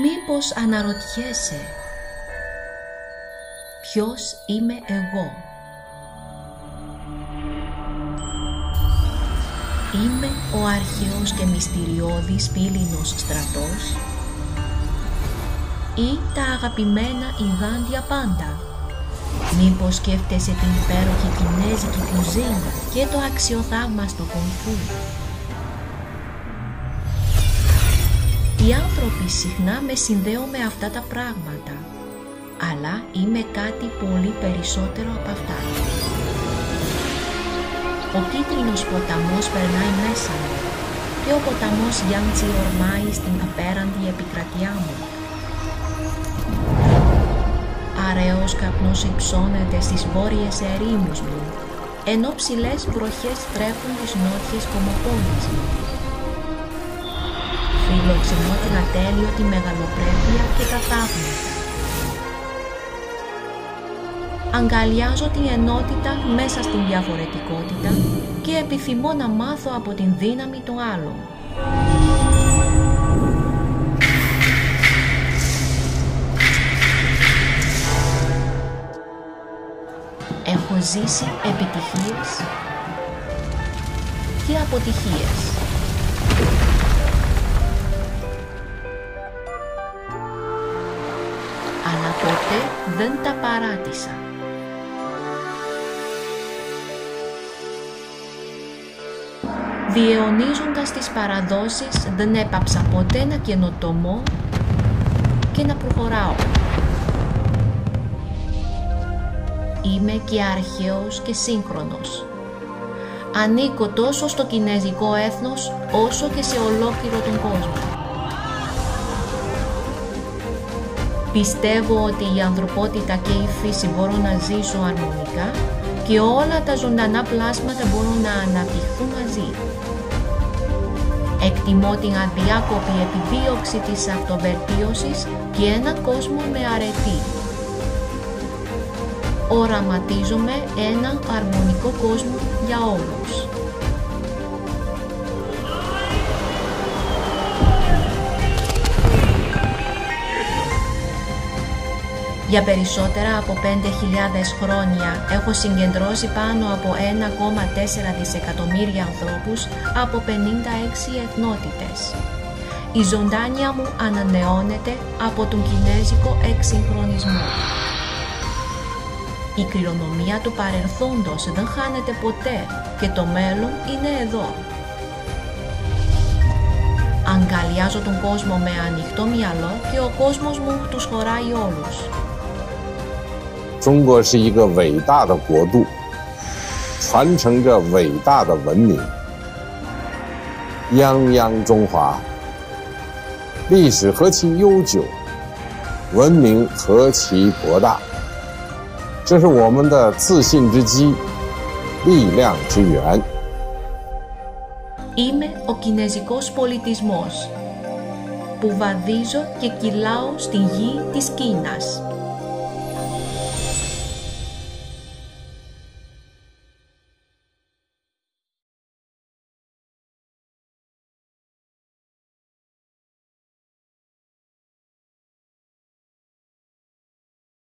Μήπως αναρωτιέσαι ποιος είμαι εγώ? Είμαι ο αρχαίος και μυστηριώδης πύληνος στρατός ή τα αγαπημένα υγάντια πάντα? Μήπως σκέφτεσαι την υπέροχη κινέζικη κουζίνα και το αξιοθαύμαστο κунφού? Οι άνθρωποι συχνά με συνδέουν με αυτά τα πράγματα, αλλά είμαι κάτι πολύ περισσότερο από αυτά. Ο κίτρινος ποταμός περνάει μέσα μου και ο ποταμός Γιάντσι ορμάει στην απέραντη επικρατεία μου. Αραίος καπνός υψώνεται στις βόρειες ερήμους μου, ενώ ψηλές βροχές τρέφουν τις νότιες κομοπόλεις μου. Φιλοξενώ την ατέλειωτη μεγαλοπρέπεια και τα θαύματα. Αγκαλιάζω την ενότητα μέσα στην διαφορετικότητα και επιθυμώ να μάθω από την δύναμη των άλλων. Έχω ζήσει επιτυχίες και αποτυχίες. Αλλά ποτέ δεν τα παράτησα. Διαιωνίζοντας τις παραδόσεις, δεν έπαψα ποτέ να καινοτομώ και να προχωράω. Είμαι και αρχαίος και σύγχρονος. Ανήκω τόσο στο κινέζικο έθνος, όσο και σε ολόκληρο τον κόσμο. Πιστεύω ότι η ανθρωπότητα και η φύση μπορούν να ζήσουν αρμονικά και όλα τα ζωντανά πλάσματα μπορούν να αναπτυχθούν μαζί. Εκτιμώ την αδιάκοπη επιδίωξη της αυτοβελτίωσης και έναν κόσμο με αρετή. Οραματίζομαι έναν αρμονικό κόσμο για όλους. Για περισσότερα από 5.000 χρόνια έχω συγκεντρώσει πάνω από 1,4 δισεκατομμύρια ανθρώπους από 56 εθνότητες. Η ζωντάνια μου ανανεώνεται από τον κινέζικο εξυγχρονισμό. Η κληρονομιά του παρελθόντος δεν χάνεται ποτέ και το μέλλον είναι εδώ. Αγκαλιάζω τον κόσμο με ανοιχτό μυαλό και ο κόσμος μου τους χωράει όλους. 中国是一个伟大的国度，传承着伟大的文明。泱泱中华，历史何其悠久，文明何其博大。这是我们的自信之基，力量之源。 Είμαι ο κινέζικος πολιτισμός που βαδίζω και κυλάω στη γη της Κίνας.